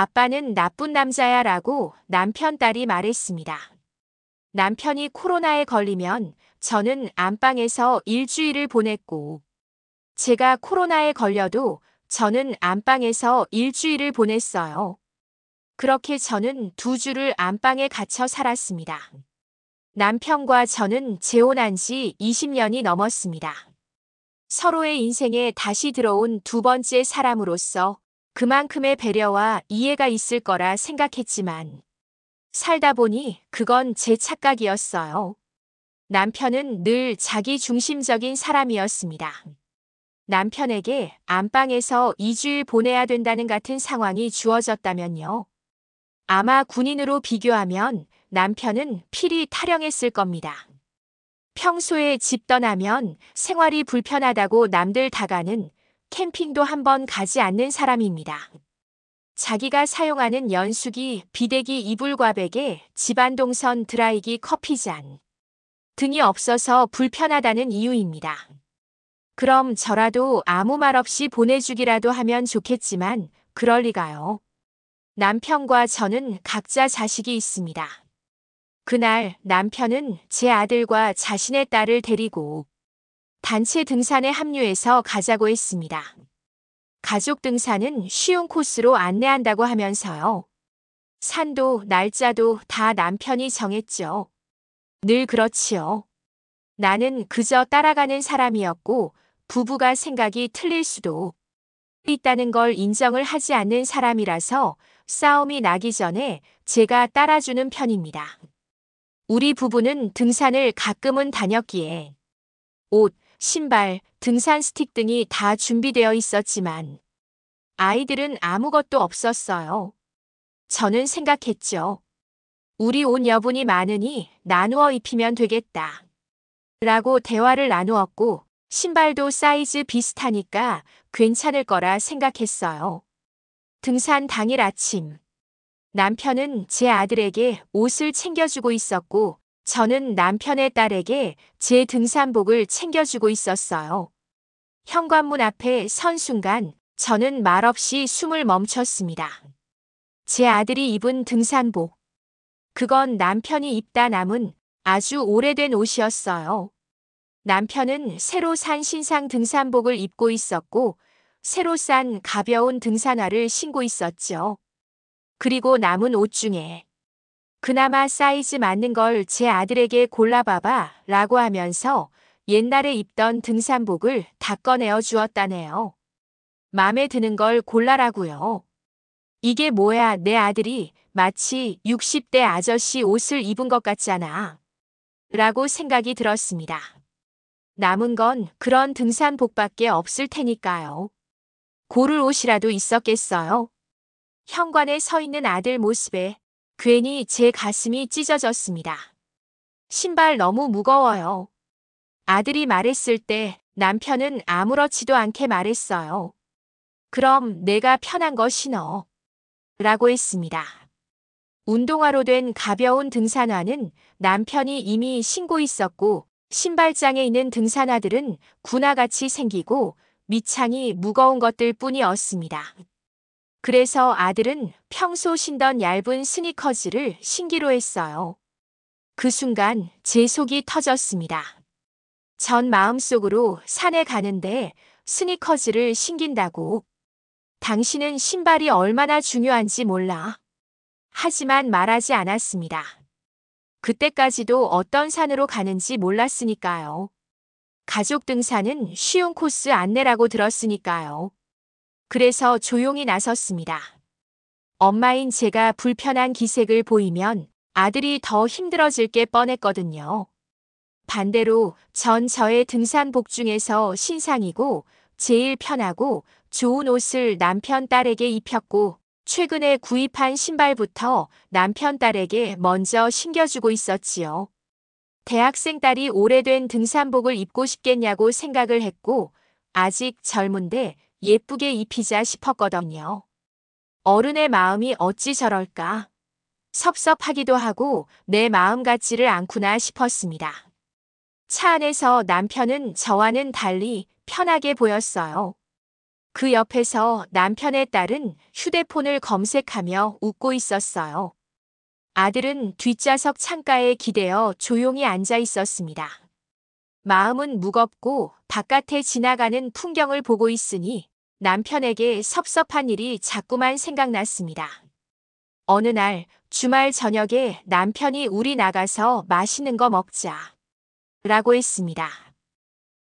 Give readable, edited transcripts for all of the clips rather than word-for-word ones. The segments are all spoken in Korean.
아빠는 나쁜 남자야 라고 남편 딸이 말했습니다. 남편이 코로나에 걸리면 저는 안방에서 일주일을 보냈고, 제가 코로나에 걸려도 저는 안방에서 일주일을 보냈어요. 그렇게 저는 2주를 안방에 갇혀 살았습니다. 남편과 저는 재혼한 지 20년이 넘었습니다. 서로의 인생에 다시 들어온 2번째 사람으로서 그만큼의 배려와 이해가 있을 거라 생각했지만 살다 보니 그건 제 착각이었어요. 남편은 늘 자기 중심적인 사람이었습니다. 남편에게 안방에서 2주일 보내야 된다는 같은 상황이 주어졌다면요. 아마 군인으로 비교하면 남편은 필히 타령했을 겁니다. 평소에 집 떠나면 생활이 불편하다고 남들 다 가는 캠핑도 한번 가지 않는 사람입니다. 자기가 사용하는 연수기, 비대기, 이불과 베개, 집안 동선, 드라이기, 커피잔 등이 없어서 불편하다는 이유입니다. 그럼 저라도 아무 말 없이 보내주기라도 하면 좋겠지만 그럴 리가요. 남편과 저는 각자 자식이 있습니다. 그날 남편은 제 아들과 자신의 딸을 데리고 단체 등산에 합류해서 가자고 했습니다. 가족 등산은 쉬운 코스로 안내한다고 하면서요. 산도 날짜도 다 남편이 정했죠. 늘 그렇지요. 나는 그저 따라가는 사람이었고 부부가 생각이 틀릴 수도 있다는 걸 인정을 하지 않는 사람이라서 싸움이 나기 전에 제가 따라주는 편입니다. 우리 부부는 등산을 가끔은 다녔기에 옷, 신발, 등산 스틱 등이 다 준비되어 있었지만 아이들은 아무것도 없었어요. 저는 생각했죠. 우리 옷 여분이 많으니 나누어 입히면 되겠다. 라고 대화를 나누었고 신발도 사이즈 비슷하니까 괜찮을 거라 생각했어요. 등산 당일 아침, 남편은 제 아들에게 옷을 챙겨주고 있었고 저는 남편의 딸에게 제 등산복을 챙겨주고 있었어요. 현관문 앞에 선 순간 저는 말없이 숨을 멈췄습니다. 제 아들이 입은 등산복. 그건 남편이 입다 남은 아주 오래된 옷이었어요. 남편은 새로 산 신상 등산복을 입고 있었고 새로 싼 가벼운 등산화를 신고 있었죠. 그리고 남은 옷 중에 그나마 사이즈 맞는 걸 제 아들에게 골라봐봐 라고 하면서 옛날에 입던 등산복을 다 꺼내어 주었다네요. 맘에 드는 걸 골라라고요. 이게 뭐야, 내 아들이 마치 60대 아저씨 옷을 입은 것 같잖아. 라고 생각이 들었습니다. 남은 건 그런 등산복밖에 없을 테니까요. 고를 옷이라도 있었겠어요? 현관에 서 있는 아들 모습에 괜히 제 가슴이 찢어졌습니다. 신발 너무 무거워요. 아들이 말했을 때 남편은 아무렇지도 않게 말했어요. 그럼 내가 편한 거 신어. 라고 했습니다. 운동화로 된 가벼운 등산화는 남편이 이미 신고 있었고 신발장에 있는 등산화들은 군화같이 생기고 밑창이 무거운 것들 뿐이었습니다. 그래서 아들은 평소 신던 얇은 스니커즈를 신기로 했어요. 그 순간 제 속이 터졌습니다. 전 마음속으로 산에 가는데 스니커즈를 신긴다고. 당신은 신발이 얼마나 중요한지 몰라. 하지만 말하지 않았습니다. 그때까지도 어떤 산으로 가는지 몰랐으니까요. 가족 등산은 쉬운 코스 안내라고 들었으니까요. 그래서 조용히 나섰습니다. 엄마인 제가 불편한 기색을 보이면 아들이 더 힘들어질 게 뻔했거든요. 반대로 전 저의 등산복 중에서 신상이고 제일 편하고 좋은 옷을 남편 딸에게 입혔고 최근에 구입한 신발부터 남편 딸에게 먼저 신겨주고 있었지요. 대학생 딸이 오래된 등산복을 입고 싶겠냐고 생각을 했고 아직 젊은데 예쁘게 입히자 싶었거든요. 어른의 마음이 어찌 저럴까? 섭섭하기도 하고 내 마음 같지를 않구나 싶었습니다. 차 안에서 남편은 저와는 달리 편하게 보였어요. 그 옆에서 남편의 딸은 휴대폰을 검색하며 웃고 있었어요. 아들은 뒷좌석 창가에 기대어 조용히 앉아 있었습니다. 마음은 무겁고 바깥에 지나가는 풍경을 보고 있으니 남편에게 섭섭한 일이 자꾸만 생각났습니다. 어느 날 주말 저녁에 남편이 우리 나가서 맛있는 거 먹자 라고 했습니다.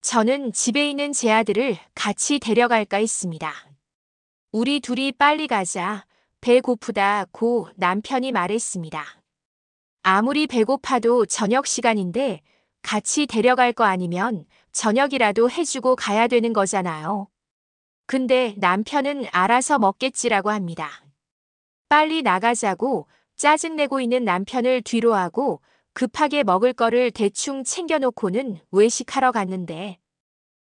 저는 집에 있는 제 아들을 같이 데려갈까 했습니다. 우리 둘이 빨리 가자. 배고프다고 남편이 말했습니다. 아무리 배고파도 저녁 시간인데 같이 데려갈 거 아니면 저녁이라도 해주고 가야 되는 거잖아요. 근데 남편은 알아서 먹겠지라고 합니다. 빨리 나가자고 짜증내고 있는 남편을 뒤로 하고 급하게 먹을 거를 대충 챙겨놓고는 외식하러 갔는데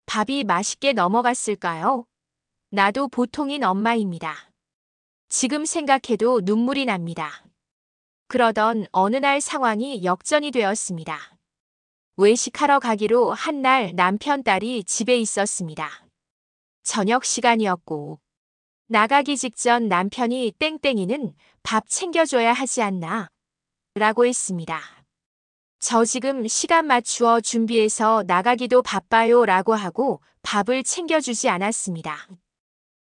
밥이 맛있게 넘어갔을까요? 나도 보통인 엄마입니다. 지금 생각해도 눈물이 납니다. 그러던 어느 날 상황이 역전이 되었습니다. 외식하러 가기로 한 날 남편 딸이 집에 있었습니다. 저녁 시간이었고 나가기 직전 남편이 땡땡이는 밥 챙겨줘야 하지 않나? 라고 했습니다. 저 지금 시간 맞추어 준비해서 나가기도 바빠요 라고 하고 밥을 챙겨주지 않았습니다.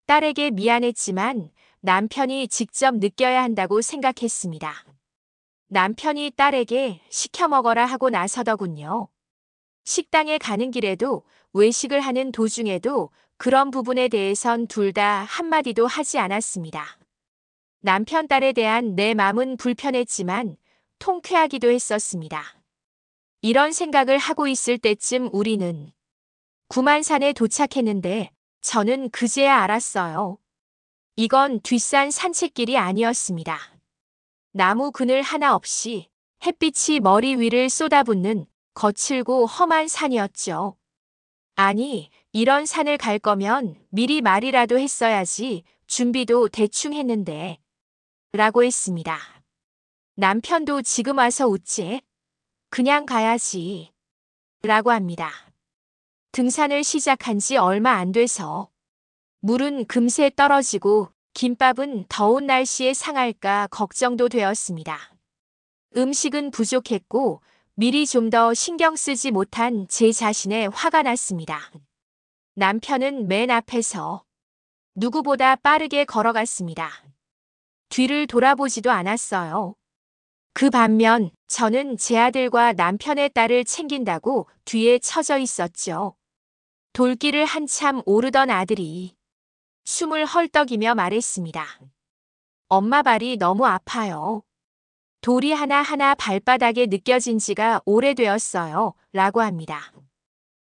딸에게 미안했지만 남편이 직접 느껴야 한다고 생각했습니다. 남편이 딸에게 시켜 먹어라 하고 나서더군요. 식당에 가는 길에도 외식을 하는 도중에도 그런 부분에 대해선 둘 다 한마디도 하지 않았습니다. 남편 딸에 대한 내 마음은 불편했지만 통쾌하기도 했었습니다. 이런 생각을 하고 있을 때쯤 우리는 구만산에 도착했는데 저는 그제야 알았어요. 이건 뒷산 산책길이 아니었습니다. 나무 그늘 하나 없이 햇빛이 머리 위를 쏟아붓는 거칠고 험한 산이었죠. 아니, 이런 산을 갈 거면 미리 말이라도 했어야지 준비도 대충 했는데 라고 했습니다. 남편도 지금 와서 웃지? 그냥 가야지 라고 합니다. 등산을 시작한 지 얼마 안 돼서 물은 금세 떨어지고 김밥은 더운 날씨에 상할까 걱정도 되었습니다. 음식은 부족했고 미리 좀 더 신경 쓰지 못한 제 자신에 화가 났습니다. 남편은 맨 앞에서 누구보다 빠르게 걸어갔습니다. 뒤를 돌아보지도 않았어요. 그 반면 저는 제 아들과 남편의 딸을 챙긴다고 뒤에 처져 있었죠. 돌길을 한참 오르던 아들이 숨을 헐떡이며 말했습니다. 엄마 발이 너무 아파요. 돌이 하나하나 발바닥에 느껴진 지가 오래되었어요. 라고 합니다.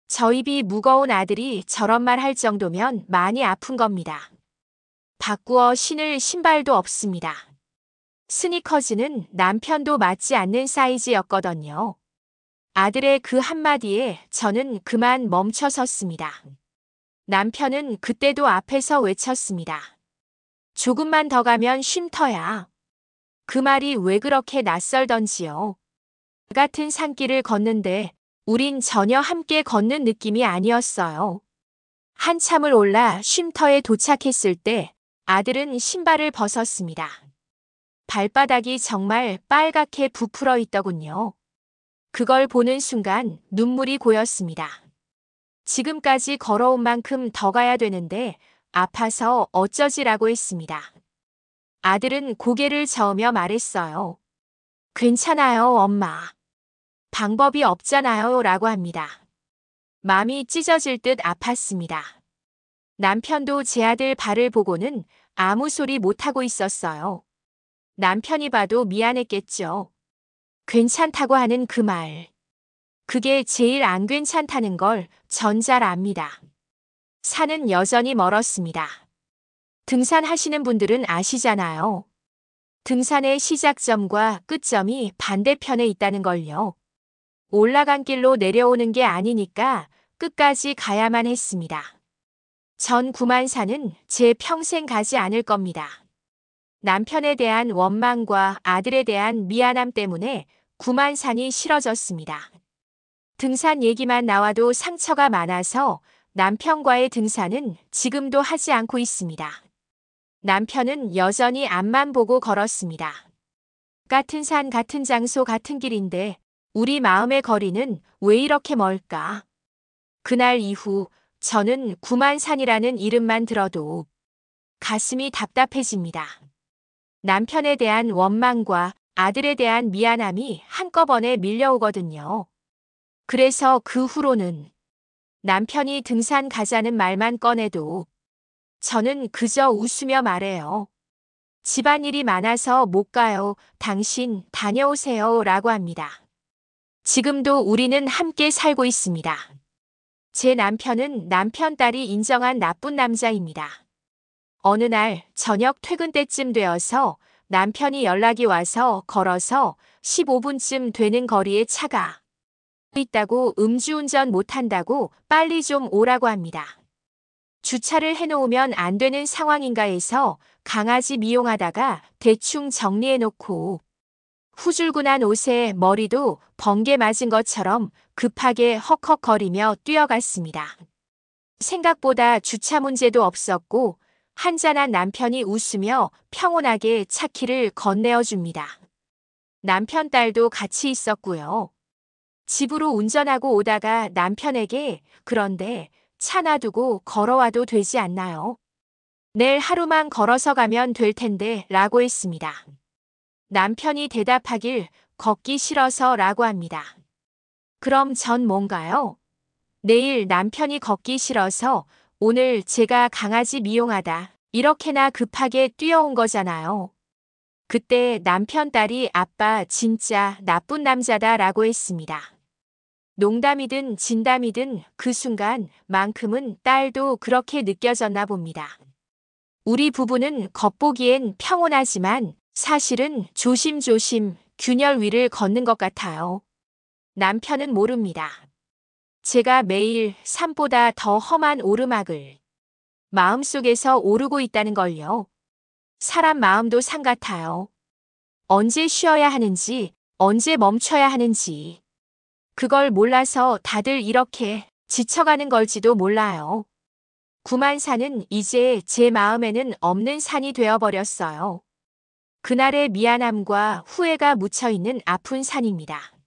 저 입이 무거운 아들이 저런 말 할 정도면 많이 아픈 겁니다. 바꾸어 신을 신발도 없습니다. 스니커즈는 남편도 맞지 않는 사이즈였거든요. 아들의 그 한마디에 저는 그만 멈춰 섰습니다. 남편은 그때도 앞에서 외쳤습니다. 조금만 더 가면 쉼터야. 그 말이 왜 그렇게 낯설던지요. 같은 산길을 걷는데 우린 전혀 함께 걷는 느낌이 아니었어요. 한참을 올라 쉼터에 도착했을 때 아들은 신발을 벗었습니다. 발바닥이 정말 빨갛게 부풀어 있더군요. 그걸 보는 순간 눈물이 고였습니다. 지금까지 걸어온 만큼 더 가야 되는데 아파서 어쩌지라고 했습니다. 아들은 고개를 저으며 말했어요. 괜찮아요, 엄마. 방법이 없잖아요, 라고 합니다. 마음이 찢어질 듯 아팠습니다. 남편도 제 아들 발을 보고는 아무 소리 못하고 있었어요. 남편이 봐도 미안했겠죠. 괜찮다고 하는 그 말. 그게 제일 안 괜찮다는 걸 전 잘 압니다. 산은 여전히 멀었습니다. 등산하시는 분들은 아시잖아요. 등산의 시작점과 끝점이 반대편에 있다는 걸요. 올라간 길로 내려오는 게 아니니까 끝까지 가야만 했습니다. 전 구만산은 제 평생 가지 않을 겁니다. 남편에 대한 원망과 아들에 대한 미안함 때문에 구만산이 싫어졌습니다. 등산 얘기만 나와도 상처가 많아서 남편과의 등산은 지금도 하지 않고 있습니다. 남편은 여전히 앞만 보고 걸었습니다. 같은 산, 같은 장소, 같은 길인데 우리 마음의 거리는 왜 이렇게 멀까? 그날 이후 저는 구만산이라는 이름만 들어도 가슴이 답답해집니다. 남편에 대한 원망과 아들에 대한 미안함이 한꺼번에 밀려오거든요. 그래서 그 후로는 남편이 등산 가자는 말만 꺼내도 저는 그저 웃으며 말해요. 집안일이 많아서 못 가요. 당신 다녀오세요. 라고 합니다. 지금도 우리는 함께 살고 있습니다. 제 남편은 남편 딸이 인정한 나쁜 남자입니다. 어느 날 저녁 퇴근 때쯤 되어서 남편이 연락이 와서 걸어서 15분쯤 되는 거리에 차가 있다고 음주운전 못한다고 빨리 좀 오라고 합니다. 주차를 해놓으면 안 되는 상황인가 해서 강아지 미용하다가 대충 정리해놓고 후줄근한 옷에 머리도 번개 맞은 것처럼 급하게 헉헉거리며 뛰어갔습니다. 생각보다 주차 문제도 없었고 한잔한 남편이 웃으며 평온하게 차 키를 건네어줍니다. 남편 딸도 같이 있었고요. 집으로 운전하고 오다가 남편에게 그런데 차 놔두고 걸어와도 되지 않나요? 내일 하루만 걸어서 가면 될 텐데 라고 했습니다. 남편이 대답하길 걷기 싫어서 라고 합니다. 그럼 전 뭔가요? 내일 남편이 걷기 싫어서 오늘 제가 강아지 미용하다 이렇게나 급하게 뛰어온 거잖아요. 그때 남편 딸이 아빠 진짜 나쁜 남자다 라고 했습니다. 농담이든 진담이든 그 순간만큼은 딸도 그렇게 느껴졌나 봅니다. 우리 부부는 겉보기엔 평온하지만 사실은 조심조심 균열 위를 걷는 것 같아요. 남편은 모릅니다. 제가 매일 산보다 더 험한 오르막을 마음속에서 오르고 있다는 걸요. 사람 마음도 산 같아요. 언제 쉬어야 하는지, 언제 멈춰야 하는지. 그걸 몰라서 다들 이렇게 지쳐가는 걸지도 몰라요. 구만산은 이제 제 마음에는 없는 산이 되어버렸어요. 그날의 미안함과 후회가 묻혀있는 아픈 산입니다.